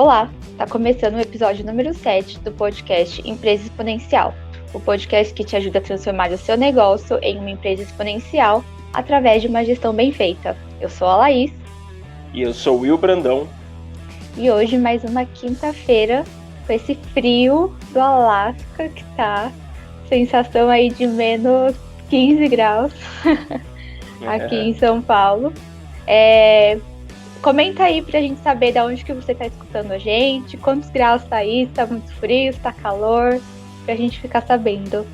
Olá, está começando o episódio número 7 do podcast Empresa Exponencial, o podcast que te ajuda a transformar o seu negócio em uma empresa exponencial através de uma gestão bem feita. Eu sou a Laís. E eu sou o Will Brandão. E hoje mais uma quinta-feira, com esse frio do Alasca que tá, sensação aí de menos 15 graus aqui em São Paulo. Comenta aí pra gente saber de onde que você tá escutando a gente, quantos graus tá aí, se tá muito frio, se tá calor, pra gente ficar sabendo.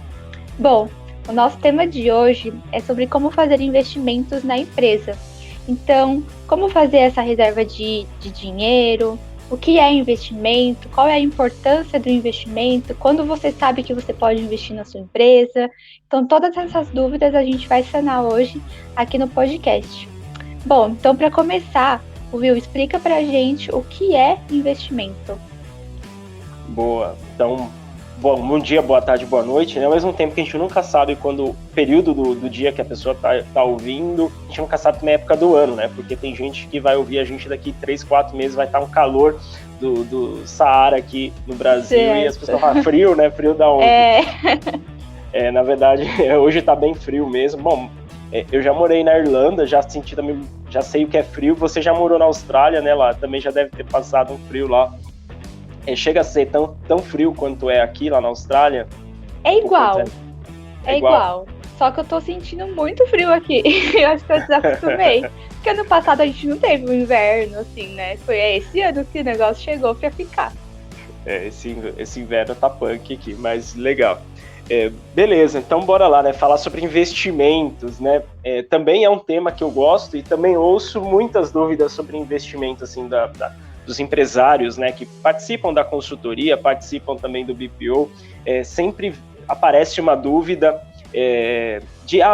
Bom, o nosso tema de hoje é sobre como fazer investimentos na empresa. Então, como fazer essa reserva de dinheiro, o que é investimento, qual é a importância do investimento, quando você sabe que você pode investir na sua empresa. Então, todas essas dúvidas a gente vai sanar hoje aqui no podcast. Bom, então para começar, o Will explica pra gente o que é investimento. Boa. Então, bom dia, boa tarde, boa noite, né? Ao mesmo tempo que a gente nunca sabe quando o período do dia que a pessoa tá ouvindo, a gente nunca sabe na época do ano, né? Porque tem gente que vai ouvir a gente daqui 3, 4 meses, vai estar um calor do Saara aqui no Brasil, certo. E as pessoas falam, frio, né? Frio da onde? Na verdade, hoje tá bem frio mesmo. Bom, eu já morei na Irlanda, já senti também, já sei o que é frio. Você já morou na Austrália, né? Lá também já deve ter passado um frio lá. Chega a ser tão frio quanto é aqui, lá na Austrália? É igual. É igual. Só que eu tô sentindo muito frio aqui. Eu acho que eu desacostumei. Porque ano passado a gente não teve um inverno, assim, né? Foi esse ano que o negócio chegou pra ficar. Esse inverno tá punk aqui, mas legal. Beleza, então bora lá, né? Falar sobre investimentos, né? Também é um tema que eu gosto e também ouço muitas dúvidas sobre investimento, assim, dos empresários, né? Que participam da consultoria, participam também do BPO. Sempre aparece uma dúvida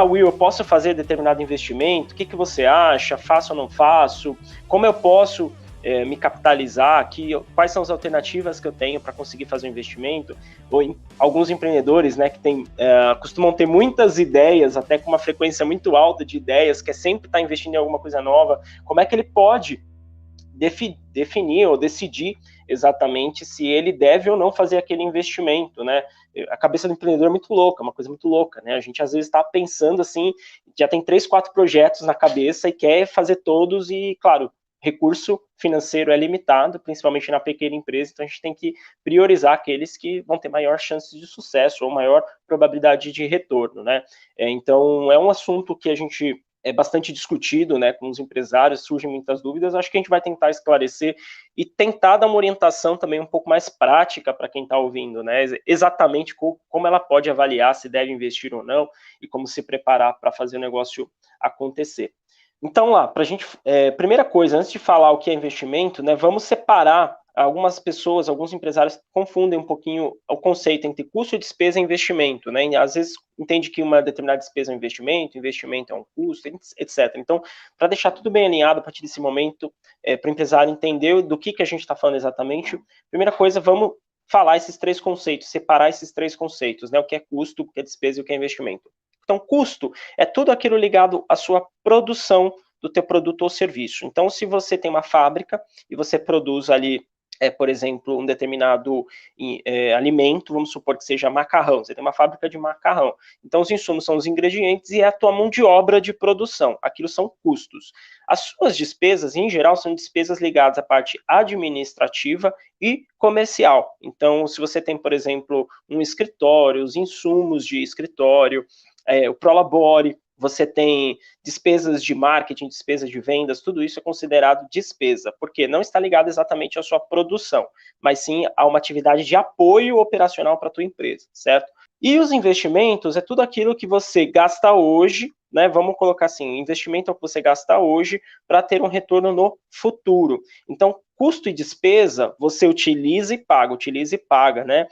Will, eu posso fazer determinado investimento? O que você acha? Faço ou não faço? Como eu posso me capitalizar aqui, quais são as alternativas que eu tenho para conseguir fazer um investimento? Ou alguns empreendedores, né, que costumam ter muitas ideias, até com uma frequência muito alta de ideias, quer sempre estar investindo em alguma coisa nova, como é que ele pode definir ou decidir exatamente se ele deve ou não fazer aquele investimento, né? A cabeça do empreendedor é muito louca, uma coisa muito louca, né? A gente às vezes está pensando assim, já tem 3, 4 projetos na cabeça e quer fazer todos e, claro, recurso financeiro é limitado, principalmente na pequena empresa, então a gente tem que priorizar aqueles que vão ter maior chance de sucesso ou maior probabilidade de retorno, né? Então, é um assunto que a gente é bastante discutido, né, com os empresários, surgem muitas dúvidas, acho que a gente vai tentar esclarecer e tentar dar uma orientação também um pouco mais prática para quem está ouvindo, né, exatamente como ela pode avaliar se deve investir ou não e como se preparar para fazer o negócio acontecer. Então lá, pra gente, primeira coisa, antes de falar o que é investimento, né, vamos separar. Algumas pessoas, alguns empresários confundem um pouquinho o conceito entre custo, despesa e investimento, né? E às vezes entende que uma determinada despesa é um investimento é um custo, etc. Então, para deixar tudo bem alinhado a partir desse momento, para o empresário entender do que a gente está falando exatamente, primeira coisa, vamos falar esses 3 conceitos, separar esses 3 conceitos, né? O que é custo, o que é despesa e o que é investimento. Então, custo é tudo aquilo ligado à sua produção do teu produto ou serviço. Então, se você tem uma fábrica e você produz ali, por exemplo, um determinado alimento, vamos supor que seja macarrão, você tem uma fábrica de macarrão. Então, os insumos são os ingredientes e é a tua mão de obra de produção. Aquilo são custos. As suas despesas, em geral, são despesas ligadas à parte administrativa e comercial. Então, se você tem, por exemplo, um escritório, os insumos de escritório, o Prolabore, você tem despesas de marketing, despesas de vendas, tudo isso é considerado despesa, porque não está ligado exatamente à sua produção, mas sim a uma atividade de apoio operacional para a tua empresa, certo? E os investimentos é tudo aquilo que você gasta hoje, né? Vamos colocar assim, investimento é o que você gasta hoje para ter um retorno no futuro. Então, custo e despesa, você utiliza e paga, né?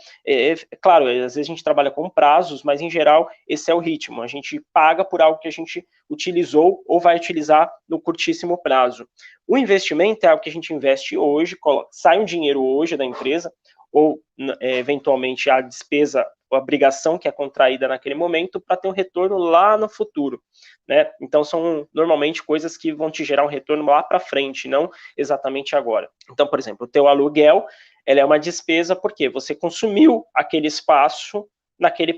Claro, às vezes a gente trabalha com prazos, mas em geral esse é o ritmo. A gente paga por algo que a gente utilizou ou vai utilizar no curtíssimo prazo. O investimento é algo que a gente investe hoje, sai um dinheiro hoje da empresa, ou eventualmente a despesa obrigação que é contraída naquele momento para ter um retorno lá no futuro, né? Então são normalmente coisas que vão te gerar um retorno lá para frente, não exatamente agora. Então, por exemplo, o teu aluguel, ela é uma despesa porque você consumiu aquele espaço naquele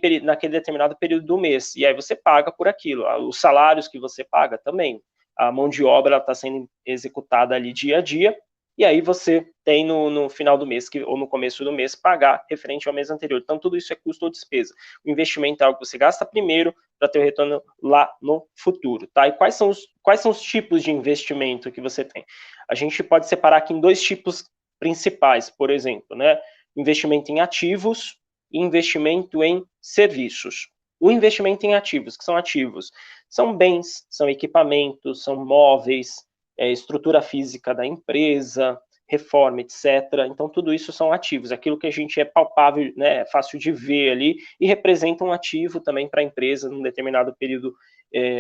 determinado período do mês, e aí você paga por aquilo. Os salários que você paga também, a mão de obra está sendo executada ali dia a dia, e aí você tem no final do mês, ou no começo do mês, pagar referente ao mês anterior. Então, tudo isso é custo ou despesa. O investimento é algo que você gasta primeiro para ter o retorno lá no futuro, tá? E quais são os tipos de investimento que você tem? A gente pode separar aqui em 2 tipos principais, por exemplo, né? Investimento em ativos e investimento em serviços. O investimento em ativos, que são ativos, são bens, são equipamentos, são móveis, estrutura física da empresa, reforma, etc. Então, tudo isso são ativos, aquilo que a gente é palpável, né, é fácil de ver ali, e representa um ativo também para a empresa, num determinado período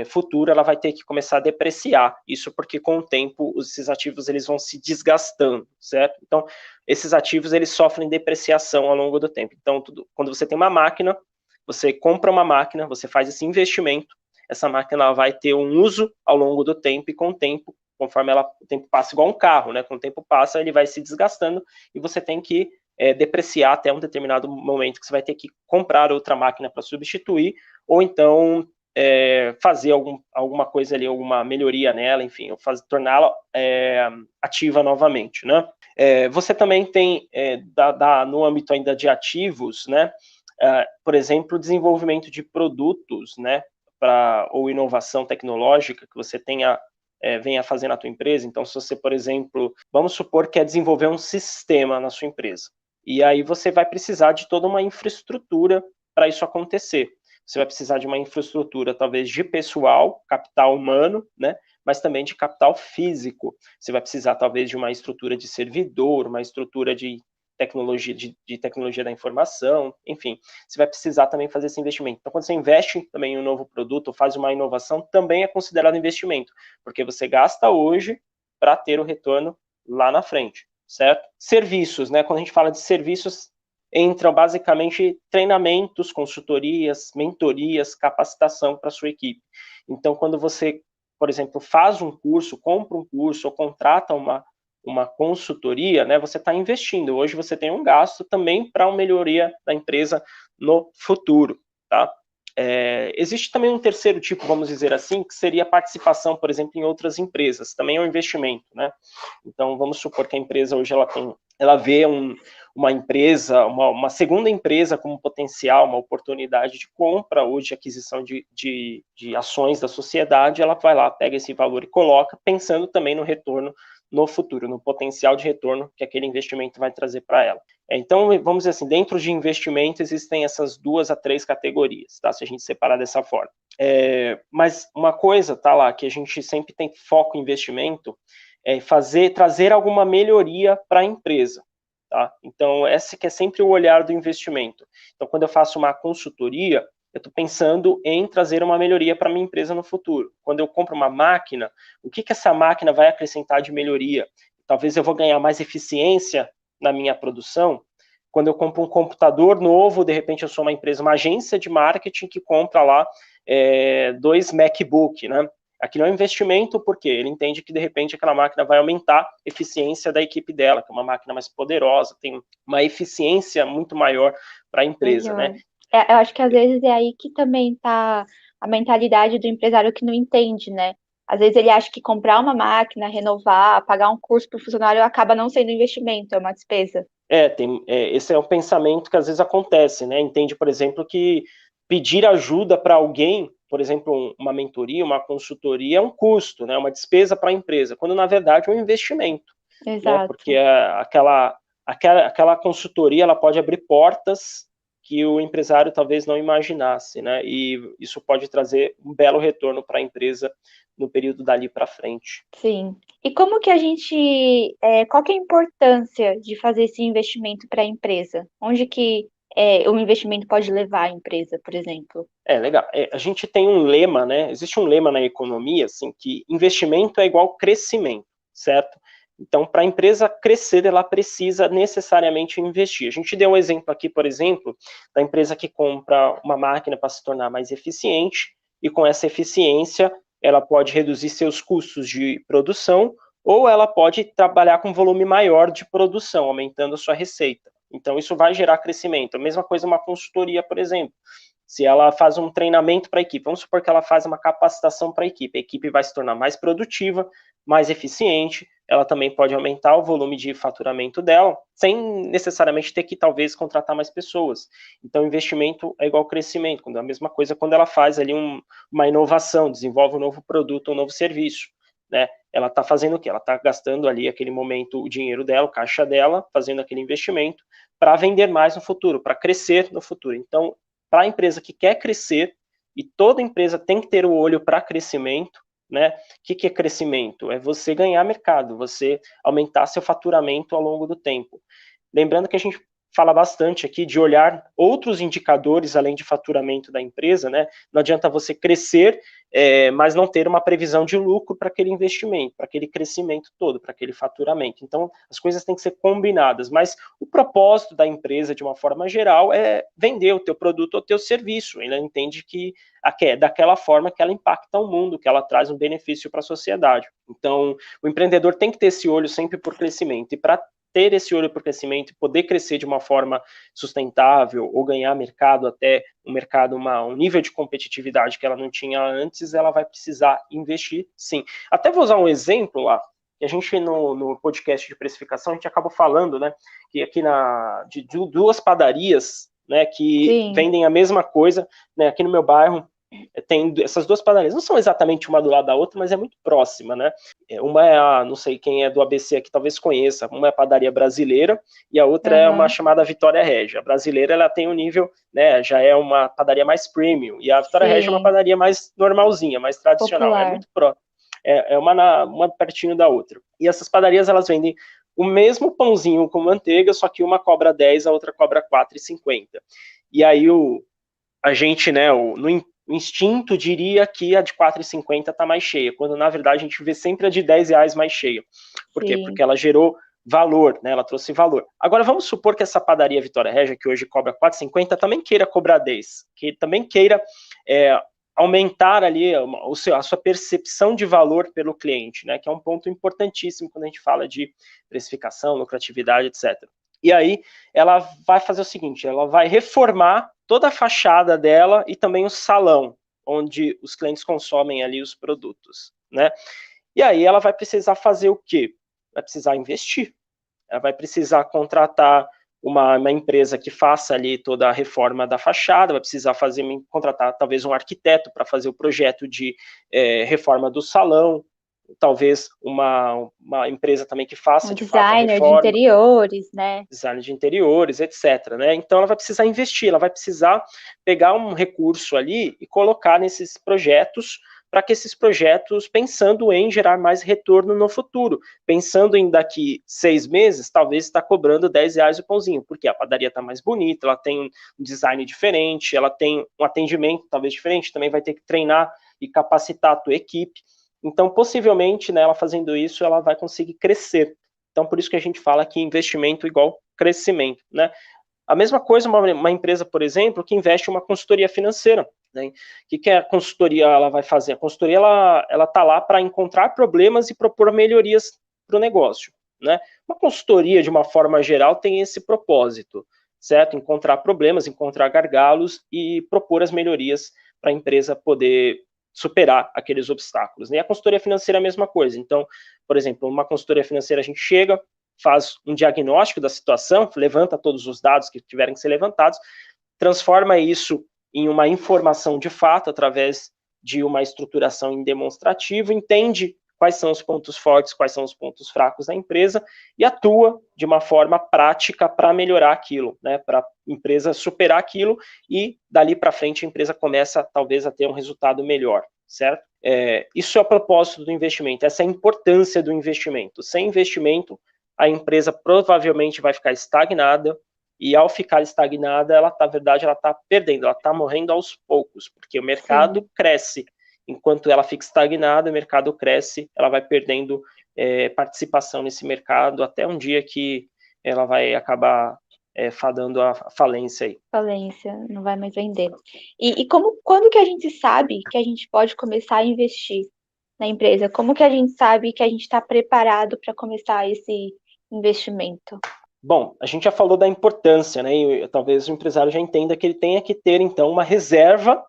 futuro, ela vai ter que começar a depreciar, isso porque com o tempo esses ativos eles vão se desgastando, certo? Então, esses ativos eles sofrem depreciação ao longo do tempo. Então, quando você tem uma máquina, você compra uma máquina, você faz esse investimento, essa máquina vai ter um uso ao longo do tempo, e com o tempo, conforme o tempo passa, igual um carro, né? Com o tempo passa, ele vai se desgastando, e você tem que depreciar até um determinado momento que você vai ter que comprar outra máquina para substituir, ou então fazer alguma coisa ali, alguma melhoria nela, enfim, torná-la ativa novamente, né? Você também tem, no âmbito ainda de ativos, né? Por exemplo, desenvolvimento de produtos, né? Ou inovação tecnológica que você venha fazer na tua empresa. Então, se você, por exemplo, vamos supor que quer desenvolver um sistema na sua empresa, e aí você vai precisar de toda uma infraestrutura para isso acontecer. Você vai precisar de uma infraestrutura, talvez, de pessoal, capital humano, né? Mas também de capital físico. Você vai precisar, talvez, de uma estrutura de servidor, uma estrutura de tecnologia da informação, enfim, você vai precisar também fazer esse investimento. Então, quando você investe também em um novo produto, ou faz uma inovação, também é considerado investimento, porque você gasta hoje para ter o retorno lá na frente, certo? Serviços, né? Quando a gente fala de serviços, entram basicamente treinamentos, consultorias, mentorias, capacitação para a sua equipe. Então, quando você, por exemplo, faz um curso, compra um curso, ou contrata uma consultoria, né, você está investindo. Hoje você tem um gasto também para uma melhoria da empresa no futuro, tá? Existe também um terceiro tipo, vamos dizer assim, que seria a participação, por exemplo, em outras empresas. Também é um investimento, né? Então, vamos supor que a empresa hoje ela vê uma empresa, uma segunda empresa como potencial, uma oportunidade de compra ou de aquisição de ações da sociedade, ela vai lá, pega esse valor e coloca, pensando também no retorno no futuro, no potencial de retorno que aquele investimento vai trazer para ela. Então, vamos dizer assim, dentro de investimento existem essas 2 a 3 categorias, tá? Se a gente separar dessa forma. Mas uma coisa, tá lá, que a gente sempre tem foco em investimento, é trazer alguma melhoria para a empresa, tá? Então, esse que é sempre o olhar do investimento. Então, quando eu faço uma consultoria, eu estou pensando em trazer uma melhoria para a minha empresa no futuro. Quando eu compro uma máquina, o que essa máquina vai acrescentar de melhoria? Talvez eu vou ganhar mais eficiência na minha produção. Quando eu compro um computador novo, de repente eu sou uma empresa, uma agência de marketing que compra lá 2 MacBook, né? Aquilo é um investimento porque ele entende que, de repente, aquela máquina vai aumentar a eficiência da equipe dela, que é uma máquina mais poderosa, tem uma eficiência muito maior para a empresa, né? Eu acho que às vezes é aí que também tá a mentalidade do empresário que não entende, né? Às vezes ele acha que comprar uma máquina, renovar, pagar um curso para o funcionário acaba não sendo investimento, é uma despesa. Esse é um pensamento que às vezes acontece, né? Entende, por exemplo, que pedir ajuda para alguém, por exemplo, uma mentoria, uma consultoria, é um custo, né? Uma despesa para a empresa, quando na verdade é um investimento, né? Exato. Porque aquela consultoria ela pode abrir portas que o empresário talvez não imaginasse, né? E isso pode trazer um belo retorno para a empresa no período dali para frente. Sim. E como que a gente, qual que é a importância de fazer esse investimento para a empresa? Onde que o investimento pode levar a empresa, por exemplo? Legal. A gente tem um lema, né? Existe um lema na economia, assim, que investimento é igual crescimento, certo? Então, para a empresa crescer, ela precisa necessariamente investir. A gente deu um exemplo aqui, por exemplo, da empresa que compra uma máquina para se tornar mais eficiente, e com essa eficiência, ela pode reduzir seus custos de produção, ou ela pode trabalhar com volume maior de produção, aumentando a sua receita. Então, isso vai gerar crescimento. A mesma coisa uma consultoria, por exemplo. Se ela faz um treinamento para a equipe, vamos supor que ela faz uma capacitação para a equipe vai se tornar mais produtiva, mais eficiente, ela também pode aumentar o volume de faturamento dela, sem necessariamente ter que, talvez, contratar mais pessoas. Então, investimento é igual crescimento, é a mesma coisa quando ela faz ali uma inovação, desenvolve um novo produto, um novo serviço, né? Ela está fazendo o quê? Ela está gastando ali, aquele momento, o dinheiro dela, o caixa dela, fazendo aquele investimento para vender mais no futuro, para crescer no futuro. Então, para a empresa que quer crescer, e toda empresa tem que ter o olho para crescimento, né? O que é crescimento? É você ganhar mercado, você aumentar seu faturamento ao longo do tempo. Lembrando que a gente fala bastante aqui de olhar outros indicadores além de faturamento da empresa, né? Não adianta você crescer, mas não ter uma previsão de lucro para aquele investimento, para aquele crescimento todo, para aquele faturamento. Então, as coisas têm que ser combinadas, mas o propósito da empresa, de uma forma geral, é vender o teu produto ou o teu serviço. Ela entende que é daquela forma que ela impacta o mundo, que ela traz um benefício para a sociedade. Então, o empreendedor tem que ter esse olho sempre por crescimento, e para ter esse olho para o crescimento e poder crescer de uma forma sustentável ou ganhar mercado, até um nível de competitividade que ela não tinha antes, ela vai precisar investir, sim. Até vou usar um exemplo lá, que a gente no podcast de precificação, a gente acabou falando, né, que aqui de duas padarias, né, que vendem a mesma coisa, né, aqui no meu bairro, tem essas duas padarias, não são exatamente uma do lado da outra, mas é muito próxima, né? Uma é não sei quem é do ABC aqui talvez conheça, uma é a padaria brasileira e a outra é uma chamada Vitória Régia. A brasileira, ela tem um nível, né, já é uma padaria mais premium, e a Vitória Régia é uma padaria mais normalzinha, mais tradicional. Popular. É muito próximo. É uma pertinho da outra. E essas padarias, elas vendem o mesmo pãozinho com manteiga, só que uma cobra 10, a outra cobra 4,50. E aí a gente, né, no instinto diria que a de 4,50 está mais cheia, quando na verdade a gente vê sempre a de R$10 mais cheia. Por quê? Porque ela gerou valor, né? Ela trouxe valor. Agora vamos supor que essa padaria Vitória Régia, que hoje cobra 4,50, também queira cobrar 10, que também queira aumentar ali a sua percepção de valor pelo cliente, né? Que é um ponto importantíssimo quando a gente fala de precificação, lucratividade, etc. E aí ela vai fazer o seguinte, ela vai reformar toda a fachada dela e também o salão, onde os clientes consomem ali os produtos, né? E aí ela vai precisar fazer o quê? Vai precisar investir. Ela vai precisar contratar uma empresa que faça ali toda a reforma da fachada, vai precisar contratar talvez um arquiteto para fazer o projeto de reforma do salão, talvez uma empresa também que faça de fato a reforma. Designer de interiores, né? Design de interiores, etc. Né? Então ela vai precisar investir, ela vai precisar pegar um recurso ali e colocar nesses projetos, para que esses projetos, pensando em gerar mais retorno no futuro, pensando em daqui 6 meses, talvez está cobrando R$10 o pãozinho, porque a padaria está mais bonita, ela tem um design diferente, ela tem um atendimento talvez diferente, também vai ter que treinar e capacitar a tua equipe. Então, possivelmente, né, ela fazendo isso, ela vai conseguir crescer. Então, por isso que a gente fala que investimento igual crescimento, né? A mesma coisa uma empresa, por exemplo, que investe em uma consultoria financeira, né? O que a consultoria ela vai fazer? A consultoria ela está lá para encontrar problemas e propor melhorias para o negócio, né? Uma consultoria, de uma forma geral, tem esse propósito, certo? Encontrar problemas, encontrar gargalos e propor as melhorias para a empresa poder superar aqueles obstáculos, né? E a consultoria financeira é a mesma coisa. Então, por exemplo, uma consultoria financeira, a gente chega, faz um diagnóstico da situação, levanta todos os dados que tiverem que ser levantados, transforma isso em uma informação de fato, através de uma estruturação em demonstrativo, entende quais são os pontos fortes, quais são os pontos fracos da empresa, e atua de uma forma prática para melhorar aquilo, né, para a empresa superar aquilo, e dali para frente a empresa começa talvez a ter um resultado melhor, certo? Isso é o propósito do investimento, essa é a importância do investimento. Sem investimento, a empresa provavelmente vai ficar estagnada, e ao ficar estagnada, na verdade, ela está perdendo, ela está morrendo aos poucos, porque o mercado cresce. Enquanto ela fica estagnada, o mercado cresce, ela vai perdendo participação nesse mercado até um dia que ela vai acabar fadando a falência aí. Falência, não vai mais vender. E quando que a gente sabe que a gente pode começar a investir na empresa? Como que a gente sabe que a gente está preparado para começar esse investimento? Bom, a gente já falou da importância, né? E talvez o empresário já entenda que ele tenha que ter, então, uma reserva,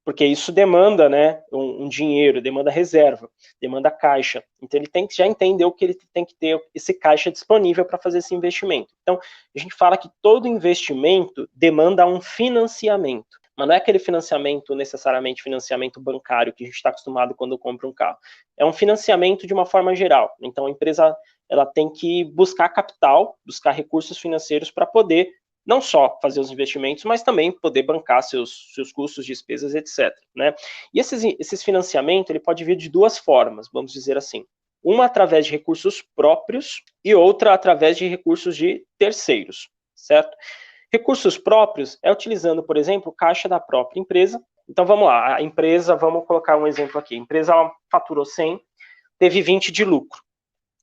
porque isso demanda, né, um dinheiro, demanda reserva, demanda caixa. Então, ele tem que já entender que ele tem que ter esse caixa disponível para fazer esse investimento. Então, a gente fala que todo investimento demanda um financiamento. Mas não é aquele financiamento, necessariamente financiamento bancário, que a gente está acostumado quando compra um carro. É um financiamento de uma forma geral. Então, a empresa ela tem que buscar capital, buscar recursos financeiros para poder não só fazer os investimentos, mas também poder bancar seus custos, despesas, etc. Né? E esses financiamentos, ele pode vir de duas formas, vamos dizer assim. Uma através de recursos próprios e outra através de recursos de terceiros, certo? Recursos próprios é utilizando, por exemplo, o caixa da própria empresa. Então, vamos lá, a empresa, vamos colocar um exemplo aqui. A empresa faturou 100, teve 20 de lucro.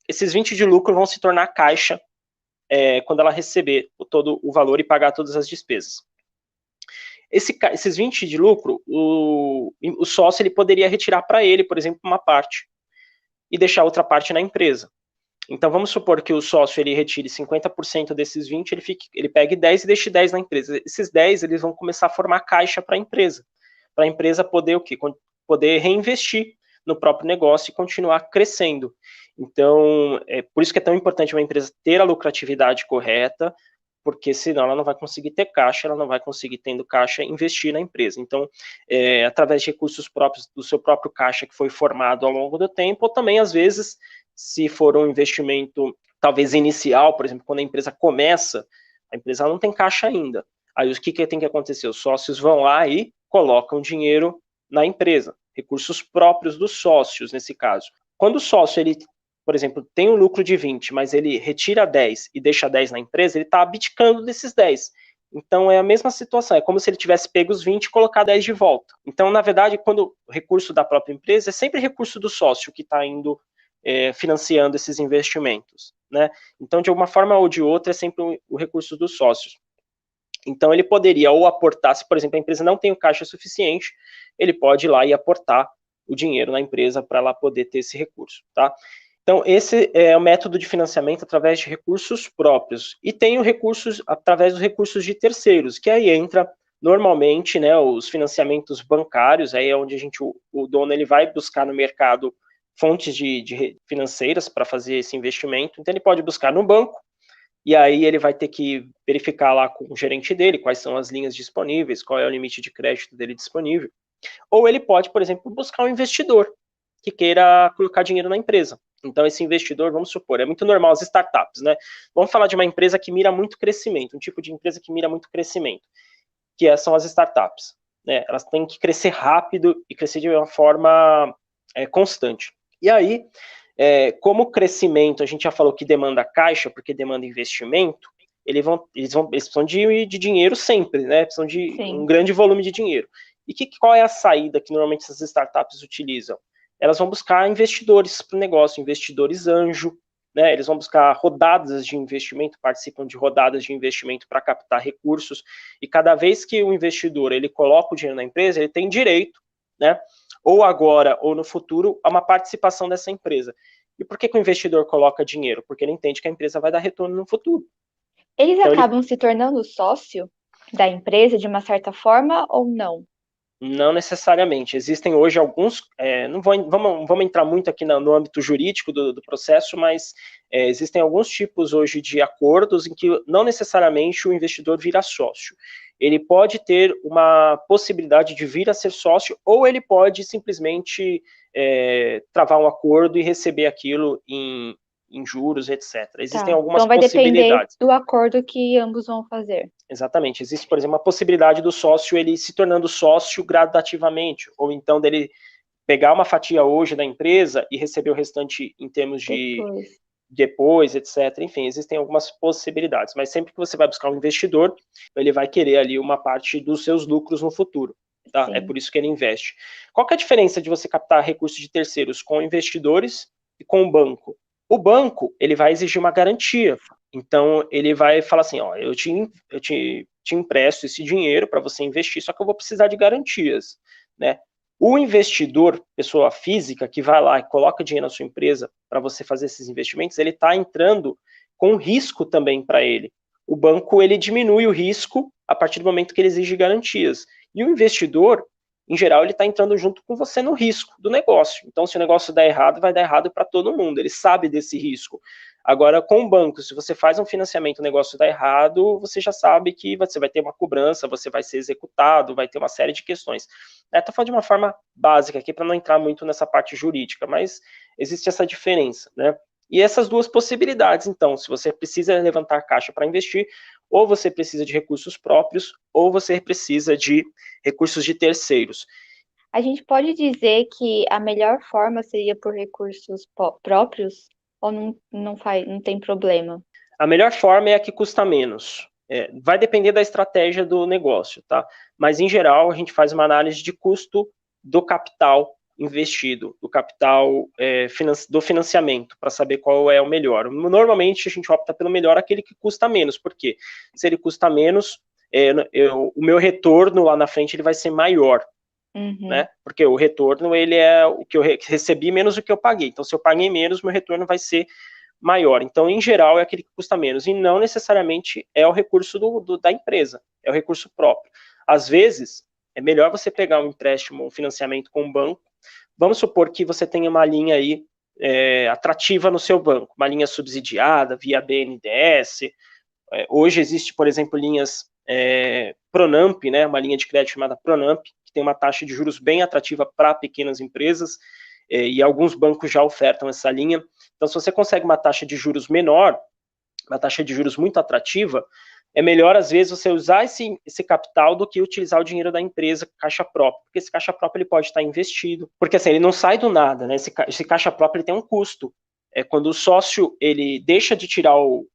Esses 20 de lucro vão se tornar caixa quando ela receber todo o valor e pagar todas as despesas. Esses 20 de lucro, o sócio ele poderia retirar para ele, por exemplo, uma parte e deixar outra parte na empresa. Então, vamos supor que o sócio ele retire 50% desses 20, ele pegue 10 e deixe 10 na empresa. Esses 10 eles vão começar a formar caixa para a empresa poder o quê? Poder reinvestir no próprio negócio e continuar crescendo. Então, por isso que é tão importante uma empresa ter a lucratividade correta, porque senão ela não vai conseguir ter caixa, ela não vai conseguir, tendo caixa, investir na empresa. Então, através de recursos próprios, do seu próprio caixa que foi formado ao longo do tempo, ou também, às vezes, se for um investimento, talvez inicial, por exemplo, quando a empresa começa, a empresa não tem caixa ainda. Aí o que tem que acontecer? Os sócios vão lá e colocam dinheiro na empresa, recursos próprios dos sócios, nesse caso. Quando o sócio, ele, por exemplo, tem um lucro de 20, mas ele retira 10 e deixa 10 na empresa, ele está abdicando desses 10. Então é a mesma situação, é como se ele tivesse pego os 20 e colocar 10 de volta. Então, na verdade, quando o recurso da própria empresa é sempre recurso do sócio que está indo financiando esses investimentos, né? Então, de uma forma ou de outra, é sempre o recurso dos sócios. Então, ele poderia ou aportar, se, por exemplo, a empresa não tem o caixa suficiente, ele pode ir lá e aportar o dinheiro na empresa para ela poder ter esse recurso, tá? Então, esse é o método de financiamento através de recursos próprios. E tem o recursos através dos recursos de terceiros, que aí entra normalmente, né, os financiamentos bancários, aí é onde o dono ele vai buscar no mercado fontes de financeiras para fazer esse investimento. Então, ele pode buscar no banco, e aí ele vai ter que verificar lá com o gerente dele quais são as linhas disponíveis, qual é o limite de crédito dele disponível. Ou ele pode, por exemplo, buscar um investidor que queira colocar dinheiro na empresa. Então, esse investidor, vamos supor, é muito normal as startups, né? Vamos falar de uma empresa que mira muito crescimento, um tipo de empresa que mira muito crescimento, que são as startups, né? Elas têm que crescer rápido e crescer de uma forma constante. E aí, como o crescimento, a gente já falou que demanda caixa, porque demanda investimento, eles precisam de dinheiro sempre, né? Precisam de um grande volume de dinheiro. E qual é a saída que normalmente essas startups utilizam? Elas vão buscar investidores para o negócio, investidores anjo, né? Eles vão buscar rodadas de investimento, participam de rodadas de investimento para captar recursos, e cada vez que o investidor ele coloca o dinheiro na empresa, ele tem direito, né? Ou agora ou no futuro, a uma participação dessa empresa. E por que o investidor coloca dinheiro? Porque ele entende que a empresa vai dar retorno no futuro. Eles então, acabam se tornando sócio da empresa de uma certa forma ou não? Não necessariamente. Existem hoje alguns, não vamos entrar muito aqui no âmbito jurídico do processo, mas existem alguns tipos hoje de acordos em que não necessariamente o investidor vira sócio. Ele pode ter uma possibilidade de vir a ser sócio, ou ele pode simplesmente travar um acordo e receber aquilo em juros, etc. Existem algumas então vai possibilidades. Depender do acordo que ambos vão fazer. Exatamente. Existe, por exemplo, uma possibilidade do sócio ele se tornando sócio gradativamente, ou então dele pegar uma fatia hoje da empresa e receber o restante em termos de depois, etc. Enfim, existem algumas possibilidades, mas sempre que você vai buscar um investidor, ele vai querer ali uma parte dos seus lucros no futuro. Tá? É por isso que ele investe. Qual que é a diferença de você captar recursos de terceiros com investidores com o banco? O banco, ele vai exigir uma garantia. Então, ele vai falar assim, ó, eu te empresto esse dinheiro para você investir, só que eu vou precisar de garantias, né? O investidor, pessoa física, que vai lá e coloca dinheiro na sua empresa para você fazer esses investimentos, ele está entrando com risco também para ele. O banco, ele diminui o risco a partir do momento que ele exige garantias. E o investidor, em geral, ele está entrando junto com você no risco do negócio. Então, se o negócio der errado, vai dar errado para todo mundo. Ele sabe desse risco. Agora, com o banco, se você faz um financiamento e o negócio dá errado, você já sabe que você vai ter uma cobrança, você vai ser executado, vai ter uma série de questões. Estou falando de uma forma básica aqui, para não entrar muito nessa parte jurídica, mas existe essa diferença, né? E essas duas possibilidades, então, se você precisa levantar caixa para investir, ou você precisa de recursos próprios, ou você precisa de recursos de terceiros. A gente pode dizer que a melhor forma seria por recursos próprios ou não tem problema? A melhor forma é a que custa menos. Vai depender da estratégia do negócio, tá? Mas, em geral, a gente faz uma análise de custo do capital investido, do capital do financiamento, para saber qual é o melhor. Normalmente, a gente opta pelo melhor, aquele que custa menos, porque se ele custa menos, o meu retorno lá na frente ele vai ser maior. Uhum. Né? Porque o retorno ele é o que eu recebi menos do que eu paguei. Então, se eu paguei menos, meu retorno vai ser maior. Então, em geral, é aquele que custa menos. E não necessariamente é o recurso da empresa, é o recurso próprio. Às vezes, é melhor você pegar um empréstimo, um financiamento com um banco. Vamos supor que você tenha uma linha aí atrativa no seu banco, uma linha subsidiada via BNDES. Hoje existe, por exemplo, linhas Pronamp, né, uma linha de crédito chamada Pronamp, que tem uma taxa de juros bem atrativa para pequenas empresas, e alguns bancos já ofertam essa linha. Então, se você consegue uma taxa de juros menor, uma taxa de juros muito atrativa, é melhor, às vezes, você usar esse capital do que utilizar o dinheiro da empresa, caixa própria, porque esse caixa próprio ele pode estar investido, porque assim, ele não sai do nada, né? Esse caixa próprio ele tem um custo. Quando o sócio ele deixa de tirar o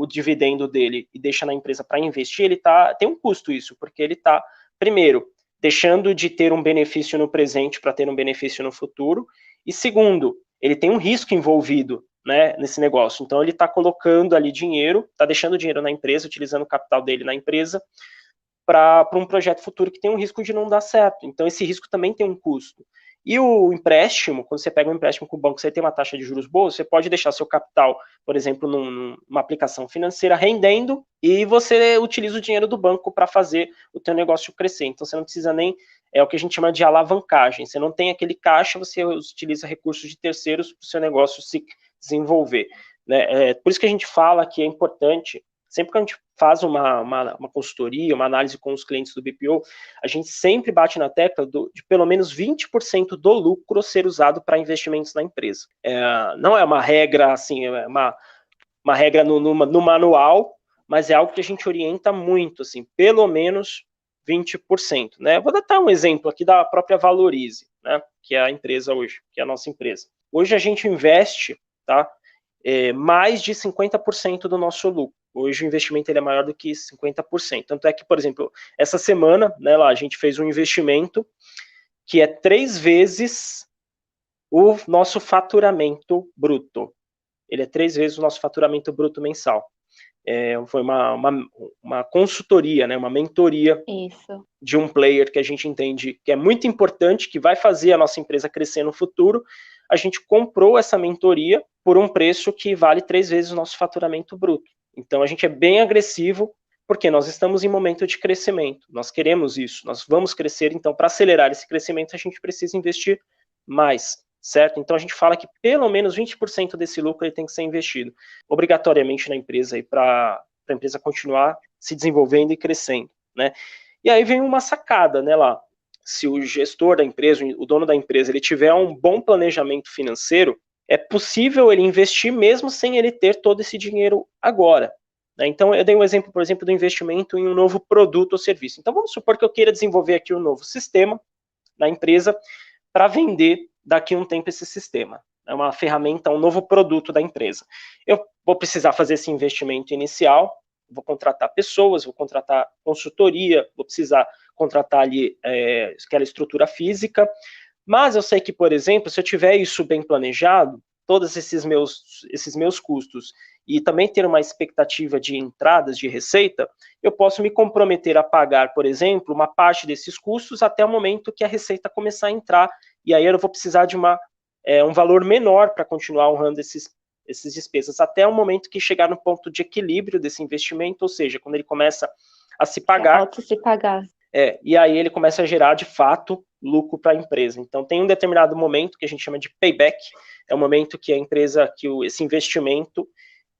dividendo dele e deixa na empresa para investir, ele tem um custo isso, porque ele está, primeiro, deixando de ter um benefício no presente para ter um benefício no futuro, e segundo, ele tem um risco envolvido, né, nesse negócio. Então, ele está colocando ali dinheiro, está deixando dinheiro na empresa, utilizando o capital dele na empresa, para um projeto futuro que tem um risco de não dar certo. Então, esse risco também tem um custo. E o empréstimo, quando você pega um empréstimo com o banco, você tem uma taxa de juros boa, você pode deixar seu capital, por exemplo, numa aplicação financeira rendendo, e você utiliza o dinheiro do banco para fazer o teu negócio crescer. Então, você não precisa nem, é o que a gente chama de alavancagem. Você não tem aquele caixa, você utiliza recursos de terceiros para o seu negócio se desenvolver. Né? Por isso que a gente fala que é importante, sempre que a gente faz uma consultoria, uma análise com os clientes do BPO, a gente sempre bate na tecla de pelo menos 20% do lucro ser usado para investimentos na empresa. Não é uma regra, assim, é uma regra no manual, mas é algo que a gente orienta muito, assim, pelo menos 20%. Né? Vou dar um exemplo aqui da própria Valorize, né, que é a empresa hoje, que é a nossa empresa. Hoje a gente investe, tá, mais de 50% do nosso lucro. Hoje o investimento ele é maior do que 50%. Tanto é que, por exemplo, essa semana, né, lá, a gente fez um investimento que é 3 vezes o nosso faturamento bruto. Ele é 3 vezes o nosso faturamento bruto mensal. Foi uma consultoria, né, uma mentoria Isso. de um player que a gente entende que é muito importante, que vai fazer a nossa empresa crescer no futuro. A gente comprou essa mentoria por um preço que vale 3 vezes o nosso faturamento bruto. Então, a gente é bem agressivo, porque nós estamos em momento de crescimento. Nós queremos isso, nós vamos crescer. Então, para acelerar esse crescimento, a gente precisa investir mais, certo? Então, a gente fala que pelo menos 20% desse lucro ele tem que ser investido obrigatoriamente na empresa, para a empresa continuar se desenvolvendo e crescendo, né? E aí vem uma sacada, né, lá. Se o gestor da empresa, o dono da empresa, ele tiver um bom planejamento financeiro, é possível ele investir mesmo sem ele ter todo esse dinheiro agora. Né? Então, eu dei um exemplo, por exemplo, do investimento em um novo produto ou serviço. Então, vamos supor que eu queira desenvolver aqui um novo sistema na empresa para vender daqui a um tempo esse sistema. É uma ferramenta, um novo produto da empresa. Eu vou precisar fazer esse investimento inicial, vou contratar pessoas, vou contratar consultoria, vou precisar contratar ali aquela estrutura física, mas eu sei que, por exemplo, se eu tiver isso bem planejado, todos esses meus custos e também ter uma expectativa de entradas de receita, eu posso me comprometer a pagar, por exemplo, uma parte desses custos até o momento que a receita começar a entrar, e aí eu vou precisar de um valor menor para continuar honrando esses despesas, até o momento que chegar no ponto de equilíbrio desse investimento, ou seja, quando ele começa a se pagar. Auto se pagar. E aí ele começa a gerar, de fato, lucro para a empresa. Então, tem um determinado momento que a gente chama de payback, é o momento que a empresa, esse investimento,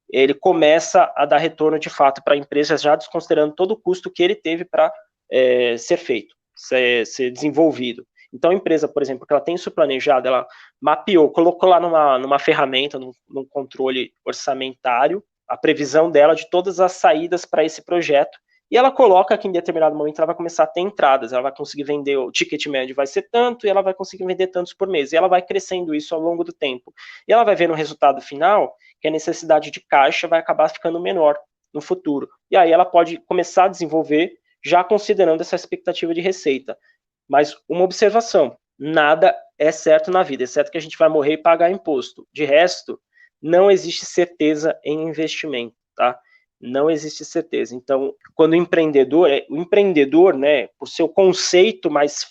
ele começa a dar retorno, de fato, para a empresa, já desconsiderando todo o custo que ele teve para ser feito, ser desenvolvido. Então, a empresa, por exemplo, que ela tem isso planejado, ela mapeou, colocou lá numa ferramenta, num controle orçamentário, a previsão dela de todas as saídas para esse projeto, e ela coloca que em determinado momento ela vai começar a ter entradas, ela vai conseguir vender, o ticket médio vai ser tanto, e ela vai conseguir vender tantos por mês, e ela vai crescendo isso ao longo do tempo. E ela vai ver no resultado final que a necessidade de caixa vai acabar ficando menor no futuro. E aí ela pode começar a desenvolver já considerando essa expectativa de receita. Mas uma observação, nada é certo na vida, exceto que a gente vai morrer e pagar imposto. De resto, não existe certeza em investimento, tá? Não existe certeza. Então, quando o empreendedor, né, por seu conceito mais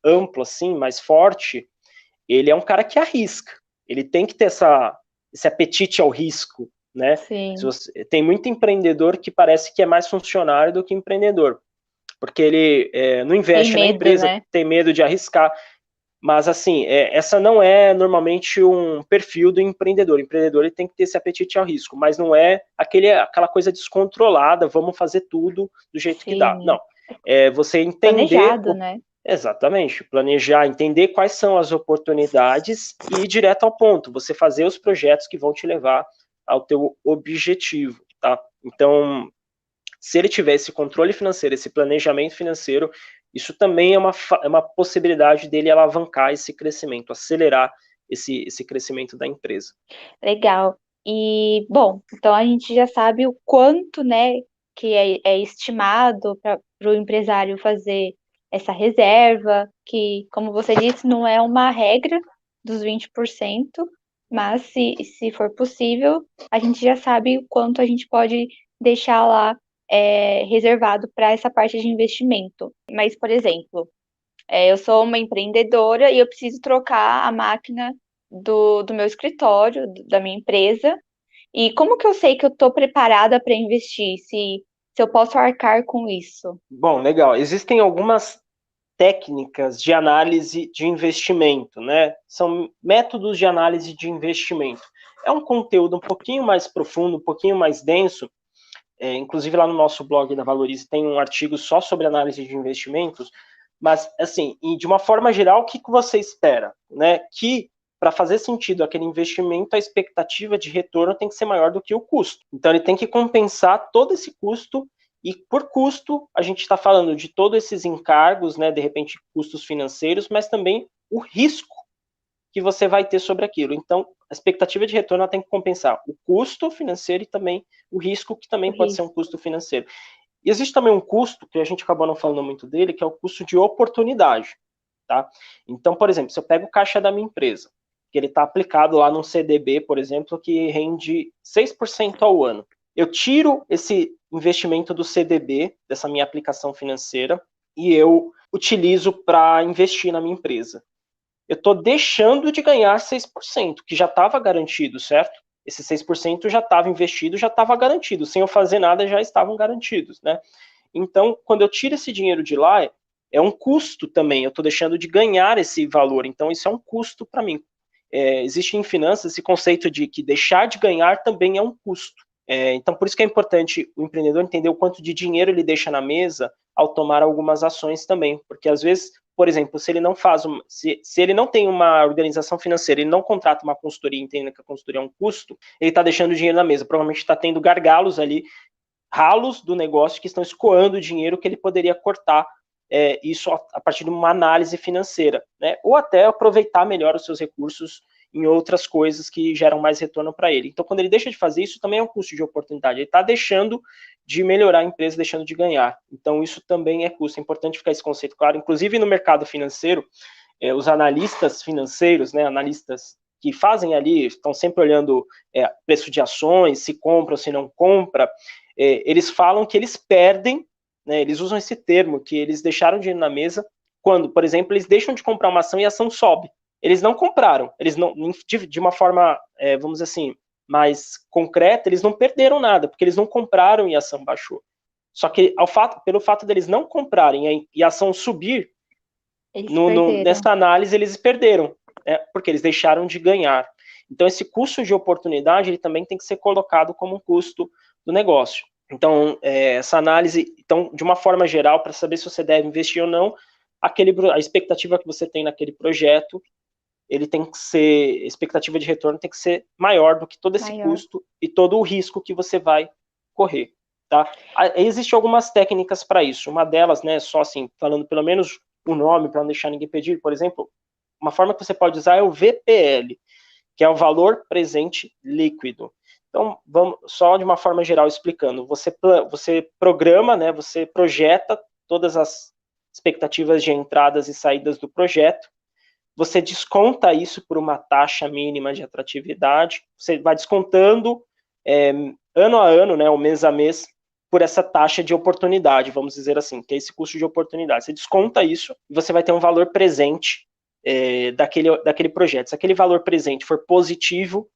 amplo, assim, mais forte, ele é um cara que arrisca. Ele tem que ter esse apetite ao risco, né? Sim. Tem muito empreendedor que parece que é mais funcionário do que empreendedor, porque ele não investe na empresa, né? Tem medo de arriscar. Mas, assim, essa não é normalmente um perfil do empreendedor. O empreendedor ele tem que ter esse apetite ao risco, mas não é aquela coisa descontrolada, vamos fazer tudo do jeito que dá. Não. É você entender... Planejado, né? Exatamente. Planejar, entender quais são as oportunidades e ir direto ao ponto. Você fazer os projetos que vão te levar ao teu objetivo, tá? Então, se ele tiver esse controle financeiro, esse planejamento financeiro, isso também é uma possibilidade dele alavancar esse crescimento, acelerar esse crescimento da empresa. Legal. E, bom, então a gente já sabe o quanto, né, que é estimado para o empresário fazer essa reserva, que, como você disse, não é uma regra dos 20%, mas se for possível, a gente já sabe o quanto a gente pode deixar lá reservado para essa parte de investimento. Mas, por exemplo, eu sou uma empreendedora e eu preciso trocar a máquina do meu escritório, da minha empresa. E como que eu sei que eu estou preparada para investir? Se eu posso arcar com isso? Bom, legal. Existem algumas técnicas de análise de investimento, né? São métodos de análise de investimento. É um conteúdo um pouquinho mais profundo, um pouquinho mais denso. Inclusive lá no nosso blog da Valorize tem um artigo só sobre análise de investimentos. Mas, assim, de uma forma geral, o que você espera? Né? Que, para fazer sentido aquele investimento, a expectativa de retorno tem que ser maior do que o custo. Então, ele tem que compensar todo esse custo, e por custo, a gente está falando de todos esses encargos, né, de repente, custos financeiros, mas também o risco que você vai ter sobre aquilo. Então, a expectativa de retorno ela tem que compensar o custo financeiro e também o risco, que também pode ser um custo financeiro. E existe também um custo, que a gente acabou não falando muito dele, que é o custo de oportunidade, tá? Então, por exemplo, se eu pego o caixa da minha empresa, que ele está aplicado lá num CDB, por exemplo, que rende 6% ao ano. Eu tiro esse investimento do CDB, dessa minha aplicação financeira, e eu utilizo para investir na minha empresa. Eu estou deixando de ganhar 6%, que já estava garantido, certo? Esse 6% já estava investido, já estava garantido. Sem eu fazer nada, já estavam garantidos, né? Então, quando eu tiro esse dinheiro de lá, é um custo também. Eu estou deixando de ganhar esse valor. Então, isso é um custo para mim. Existe em finanças esse conceito de que deixar de ganhar também é um custo. Então, por isso que é importante o empreendedor entender o quanto de dinheiro ele deixa na mesa ao tomar algumas ações também. Porque, às vezes, por exemplo, se ele não faz, se ele não tem uma organização financeira, ele não contrata uma consultoria, entendendo que a consultoria é um custo, ele está deixando o dinheiro na mesa. Provavelmente está tendo gargalos ali, ralos do negócio que estão escoando o dinheiro que ele poderia cortar isso a partir de uma análise financeira, né? Ou até aproveitar melhor os seus recursos em outras coisas que geram mais retorno para ele. Então, quando ele deixa de fazer isso, também é um custo de oportunidade. Ele está deixando de melhorar a empresa, deixando de ganhar. Então, isso também é custo. É importante ficar esse conceito claro. Inclusive, no mercado financeiro, os analistas financeiros, né, analistas que fazem ali, estão sempre olhando preço de ações, se compra ou se não compra, eles falam que eles perdem, né, eles usam esse termo, que eles deixaram dinheiro na mesa quando, por exemplo, eles deixam de comprar uma ação e a ação sobe. Eles não compraram, eles não, de uma forma, vamos dizer assim, mais concreta, eles não perderam nada, porque eles não compraram e a ação baixou. Só que pelo fato deles não comprarem e a ação subir, nessa análise eles perderam, né, porque eles deixaram de ganhar. Então esse custo de oportunidade ele também tem que ser colocado como um custo do negócio. Então essa análise, então de uma forma geral, para saber se você deve investir ou não, a expectativa que você tem naquele projeto, ele tem que ser, a expectativa de retorno tem que ser maior do que todo esse custo e todo o risco que você vai correr, tá? Existem algumas técnicas para isso, uma delas, né, só assim, falando pelo menos o nome, para não deixar ninguém pedir, por exemplo, uma forma que você pode usar é o VPL, que é o valor presente líquido. Então, vamos só de uma forma geral explicando, você programa, né, você projeta todas as expectativas de entradas e saídas do projeto, você desconta isso por uma taxa mínima de atratividade, você vai descontando ano a ano, né, ou mês a mês, por essa taxa de oportunidade, vamos dizer assim, que é esse custo de oportunidade. Você desconta isso e você vai ter um valor presente daquele projeto. Se aquele valor presente for positivo,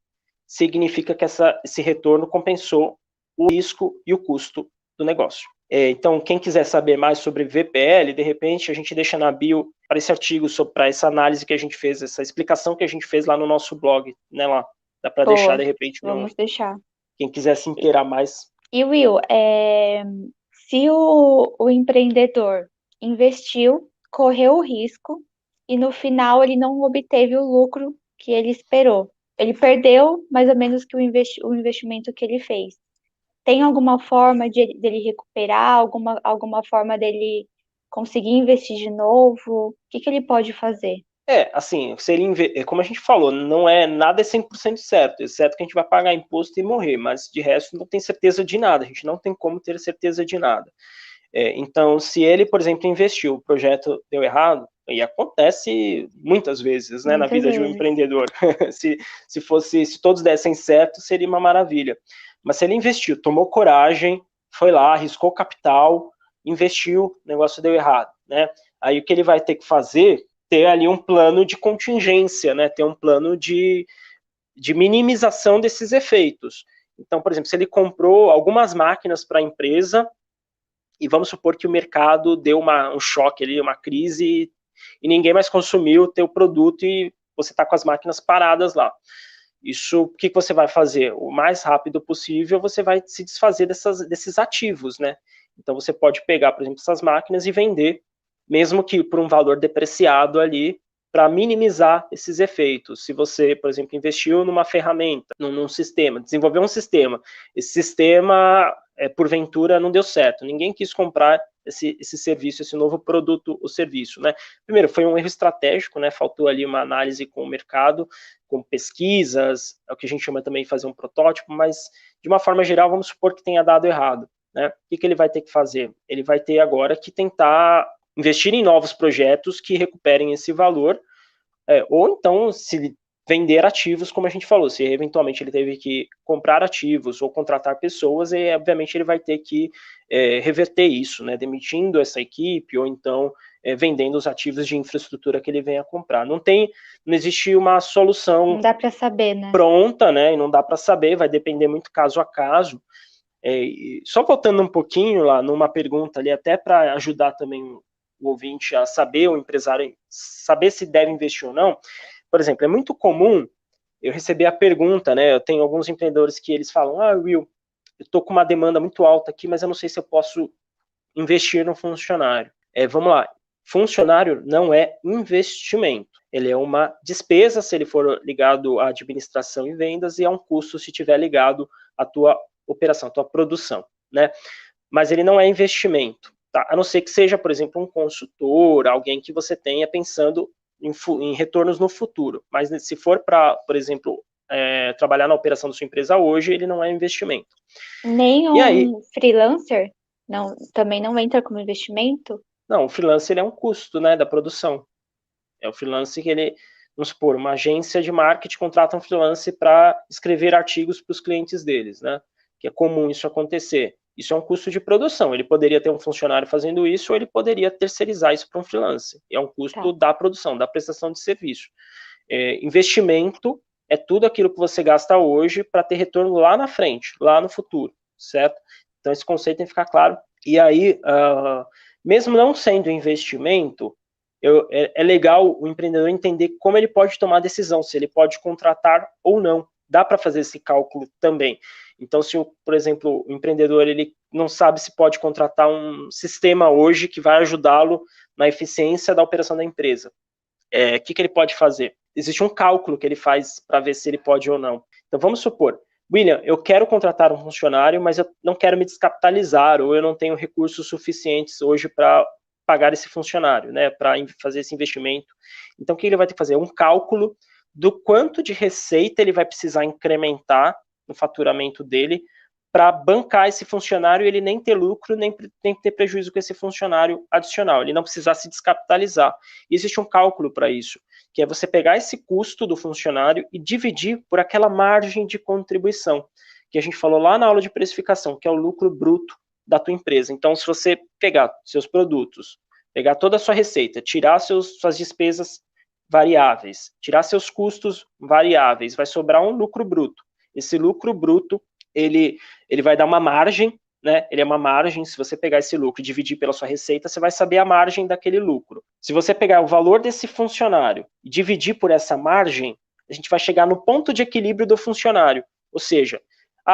significa que esse retorno compensou o risco e o custo do negócio. Então, quem quiser saber mais sobre VPL, de repente a gente deixa na bio para esse artigo, para essa análise que a gente fez, essa explicação que a gente fez lá no nosso blog, né, lá. Dá para deixar, de repente, vamos deixar. Quem quiser se inteirar mais. E Will, se o empreendedor investiu, correu o risco e no final ele não obteve o lucro que ele esperou. Ele perdeu mais ou menos que o investimento que ele fez. Tem alguma forma dele recuperar, alguma forma dele conseguir investir de novo? O que ele pode fazer? Assim, como a gente falou, não é nada 100% certo, exceto que a gente vai pagar imposto e morrer, mas de resto não tem certeza de nada, a gente não tem como ter certeza de nada. Então, se ele, por exemplo, investiu, o projeto deu errado, e acontece muitas vezes, né, na vida de um empreendedor. se todos dessem certo, seria uma maravilha. Mas se ele investiu, tomou coragem, foi lá, arriscou capital, investiu, o negócio deu errado, né? Aí o que ele vai ter que fazer, ter ali um plano de contingência, né? Ter um plano de minimização desses efeitos. Então, por exemplo, se ele comprou algumas máquinas para a empresa, e vamos supor que o mercado deu um choque ali, uma crise, e ninguém mais consumiu o teu produto e você está com as máquinas paradas lá. Isso, o que você vai fazer? O mais rápido possível, você vai se desfazer desses ativos, né? Então, você pode pegar, por exemplo, essas máquinas e vender, mesmo que por um valor depreciado ali, para minimizar esses efeitos. Se você, por exemplo, investiu numa ferramenta, num sistema, desenvolveu um sistema, esse sistema, porventura, não deu certo, ninguém quis comprar esse serviço, esse novo produto ou serviço, né? Primeiro, foi um erro estratégico, né? Faltou ali uma análise com o mercado, com pesquisas, é o que a gente chama também de fazer um protótipo, mas de uma forma geral, vamos supor que tenha dado errado, né? O que ele vai ter que fazer? Ele vai ter agora que tentar investir em novos projetos que recuperem esse valor, ou então se vender ativos, como a gente falou, se eventualmente ele teve que comprar ativos ou contratar pessoas, e obviamente ele vai ter que reverter isso, né, demitindo essa equipe, ou então vendendo os ativos de infraestrutura que ele venha comprar. Não existe uma solução não dá para saber, né? Pronta, né, e não dá para saber, vai depender muito caso a caso. Só voltando um pouquinho lá numa pergunta ali, até para ajudar também o ouvinte a saber, o empresário saber se deve investir ou não. Por exemplo, é muito comum eu receber a pergunta, né? Eu tenho alguns empreendedores que eles falam, Will, eu estou com uma demanda muito alta aqui, mas eu não sei se eu posso investir no funcionário. Vamos lá, funcionário não é investimento. Ele é uma despesa se ele for ligado à administração e vendas, e é um custo se estiver ligado à tua operação, à tua produção, né? Mas ele não é investimento, tá? A não ser que seja, por exemplo, um consultor, alguém que você tenha pensando em retornos no futuro. Mas se for para, por exemplo, trabalhar na operação da sua empresa hoje, ele não é investimento. Nem freelancer? Não, também não entra como investimento? Não, o freelancer é um custo, né, da produção. O freelancer que ele vamos supor, uma agência de marketing contrata um freelance para escrever artigos para os clientes deles, né? Que é comum isso acontecer. Isso é um custo de produção. Ele poderia ter um funcionário fazendo isso, ou ele poderia terceirizar isso para um freelance. É um custo da produção, da prestação de serviço. Investimento é tudo aquilo que você gasta hoje para ter retorno lá na frente, lá no futuro, certo? Então esse conceito tem que ficar claro. E aí, mesmo não sendo investimento, é legal o empreendedor entender como ele pode tomar a decisão, se ele pode contratar ou não. Dá para fazer esse cálculo também. Então, se, por exemplo, o empreendedor ele não sabe se pode contratar um sistema hoje que vai ajudá-lo na eficiência da operação da empresa, o que ele pode fazer? Existe um cálculo que ele faz para ver se ele pode ou não. Então, vamos supor, William, eu quero contratar um funcionário, mas eu não quero me descapitalizar, ou eu não tenho recursos suficientes hoje para pagar esse funcionário, né, para fazer esse investimento. Então, o que ele vai ter que fazer? Um cálculo do quanto de receita ele vai precisar incrementar no faturamento dele para bancar esse funcionário e ele nem ter lucro, nem ter prejuízo com esse funcionário adicional, ele não precisar se descapitalizar. E existe um cálculo para isso, que é você pegar esse custo do funcionário e dividir por aquela margem de contribuição, que a gente falou lá na aula de precificação, que é o lucro bruto da tua empresa. Então, se você pegar seus produtos, pegar toda a sua receita, tirar suas despesas variáveis, tirar seus custos variáveis, vai sobrar um lucro bruto. Esse lucro bruto, ele vai dar uma margem, né? Ele é uma margem. Se você pegar esse lucro e dividir pela sua receita, você vai saber a margem daquele lucro. Se você pegar o valor desse funcionário e dividir por essa margem, a gente vai chegar no ponto de equilíbrio do funcionário. Ou seja,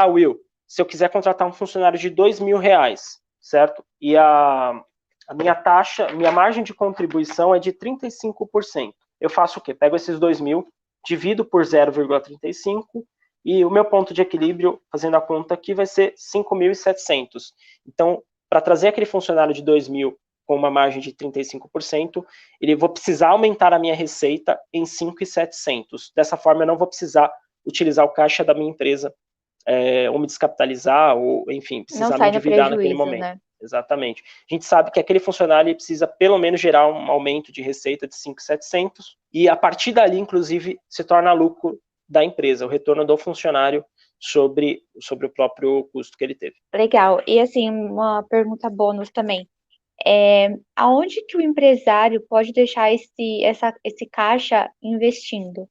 Will, se eu quiser contratar um funcionário de R$2.000, certo? E a minha taxa, minha margem de contribuição é de 35%. Eu faço o quê? Pego esses 2.000, divido por 0,35 e o meu ponto de equilíbrio, fazendo a conta aqui, vai ser 5.700. Então, para trazer aquele funcionário de 2.000 com uma margem de 35%, vou precisar aumentar a minha receita em 5.700. Dessa forma, eu não vou precisar utilizar o caixa da minha empresa, ou me descapitalizar, ou, enfim, precisar me endividar naquele momento. Né? Exatamente. A gente sabe que aquele funcionário precisa pelo menos gerar um aumento de receita de 5.700 e a partir dali, inclusive, se torna lucro da empresa, o retorno do funcionário sobre o próprio custo que ele teve. Legal. E assim, uma pergunta bônus também. Aonde que o empresário pode deixar esse caixa investindo?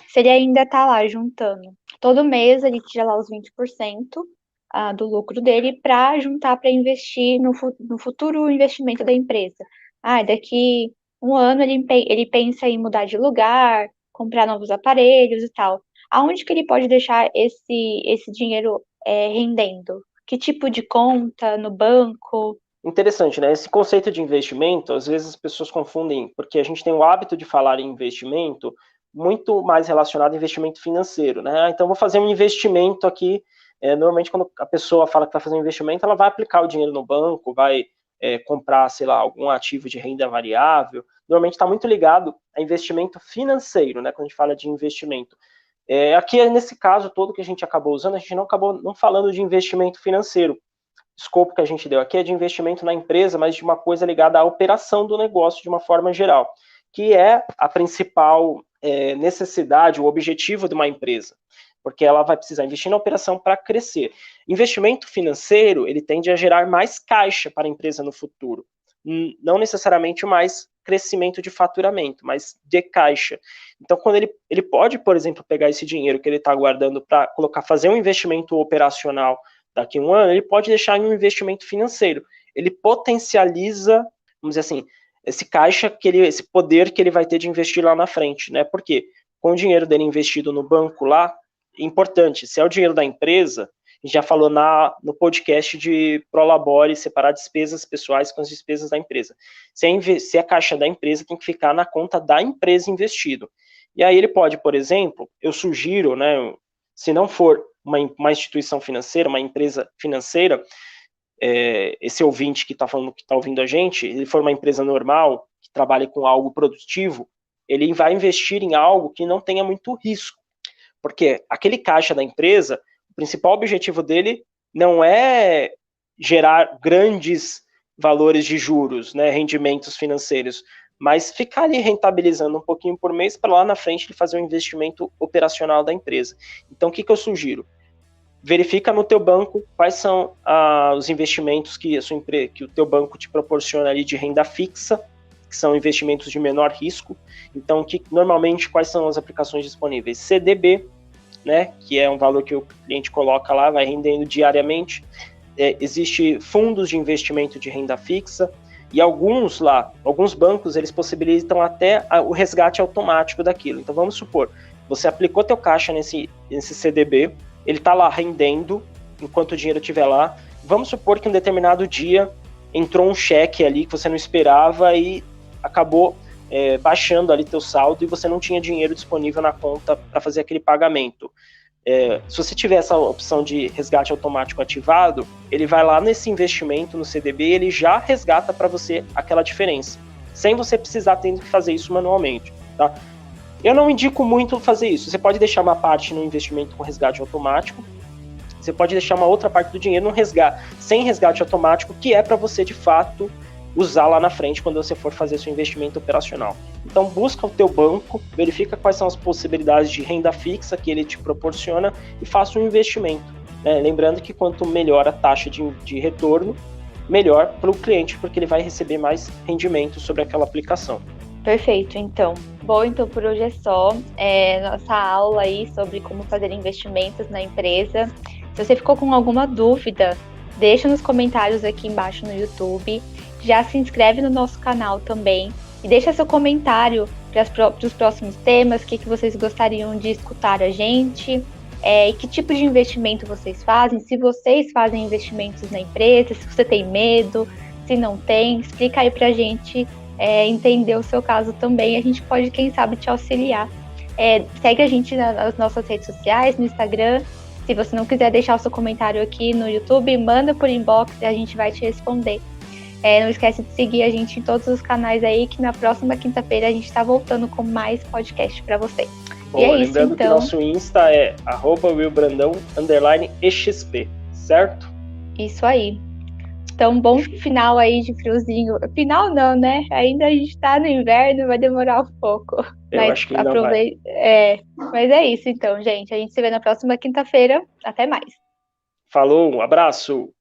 Se ele ainda está lá juntando. Todo mês ele tira lá os 20% do lucro dele para juntar para investir no futuro investimento da empresa. Daqui um ano ele pensa em mudar de lugar, comprar novos aparelhos e tal. Aonde que ele pode deixar esse dinheiro rendendo? Que tipo de conta? No banco? Interessante, né? Esse conceito de investimento, às vezes as pessoas confundem, porque a gente tem o hábito de falar em investimento muito mais relacionado a investimento financeiro, né? Então, vou fazer um investimento aqui. Normalmente, quando a pessoa fala que está fazendo um investimento, ela vai aplicar o dinheiro no banco, vai comprar, sei lá, algum ativo de renda variável. Normalmente está muito ligado a investimento financeiro, né? Quando a gente fala de investimento. Aqui, nesse caso todo que a gente acabou usando, a gente não acabou não falando de investimento financeiro. O escopo que a gente deu aqui é de investimento na empresa, mas de uma coisa ligada à operação do negócio de uma forma geral, que é a principal necessidade, o objetivo de uma empresa, porque ela vai precisar investir na operação para crescer. Investimento financeiro, ele tende a gerar mais caixa para a empresa no futuro, não necessariamente mais crescimento de faturamento, mas de caixa. Então, quando ele pode, por exemplo, pegar esse dinheiro que ele está guardando para fazer um investimento operacional daqui a um ano, ele pode deixar em um investimento financeiro. Ele potencializa, vamos dizer assim, esse caixa, esse poder que ele vai ter de investir lá na frente, né? Porque com o dinheiro dele investido no banco lá, importante, se é o dinheiro da empresa, a gente já falou no podcast de Prolabore, separar despesas pessoais com as despesas da empresa. Se é caixa da empresa, tem que ficar na conta da empresa investido. E aí ele pode, por exemplo, eu sugiro, né, se não for uma instituição financeira, uma empresa financeira, esse ouvinte que está ouvindo a gente, ele for uma empresa normal, que trabalha com algo produtivo, ele vai investir em algo que não tenha muito risco. Porque aquele caixa da empresa, o principal objetivo dele não é gerar grandes valores de juros, né, rendimentos financeiros, mas ficar ali rentabilizando um pouquinho por mês para lá na frente ele fazer um investimento operacional da empresa. Então, o que eu sugiro? Verifica no teu banco quais são os investimentos que que o teu banco te proporciona ali de renda fixa, que são investimentos de menor risco. Então, normalmente, quais são as aplicações disponíveis? CDB, né, que é um valor que o cliente coloca lá, vai rendendo diariamente. Existe fundos de investimento de renda fixa, e alguns bancos, eles possibilitam até o resgate automático daquilo. Então, vamos supor, você aplicou teu caixa nesse CDB, ele está lá rendendo, enquanto o dinheiro estiver lá. Vamos supor que em um determinado dia entrou um cheque ali que você não esperava e acabou baixando ali teu saldo e você não tinha dinheiro disponível na conta para fazer aquele pagamento. Se você tiver essa opção de resgate automático ativado, ele vai lá nesse investimento no CDB e ele já resgata para você aquela diferença, sem você precisar ter que fazer isso manualmente, tá? Eu não indico muito fazer isso. Você pode deixar uma parte no investimento com resgate automático, você pode deixar uma outra parte do dinheiro sem resgate automático, que é para você, de fato, usar lá na frente quando você for fazer seu investimento operacional. Então, busca o teu banco, verifica quais são as possibilidades de renda fixa que ele te proporciona e faça um investimento. Né? Lembrando que quanto melhor a taxa de retorno, melhor para o cliente, porque ele vai receber mais rendimento sobre aquela aplicação. Perfeito, então. Bom, então por hoje é só. Nossa aula aí sobre como fazer investimentos na empresa. Se você ficou com alguma dúvida, deixa nos comentários aqui embaixo no YouTube. Já se inscreve no nosso canal também. E deixa seu comentário para os próximos temas, o que vocês gostariam de escutar a gente. E que tipo de investimento vocês fazem, se vocês fazem investimentos na empresa, se você tem medo, se não tem. Explica aí pra gente entender o seu caso também, a gente pode, quem sabe, te auxiliar. Segue a gente nas nossas redes sociais, no Instagram. Se você não quiser deixar o seu comentário aqui no YouTube, manda por inbox e a gente vai te responder. Não esquece de seguir a gente em todos os canais aí, que na próxima quinta-feira a gente está voltando com mais podcast para você. Boa, e é lembrando isso, então, que nosso Insta é @willbrandão_exp, certo? Isso aí. Então, bom final aí de friozinho. Final não, né? Ainda a gente tá no inverno, vai demorar um pouco. Eu acho que ainda vai. Mas é isso então, gente. A gente se vê na próxima quinta-feira. Até mais. Falou, um abraço!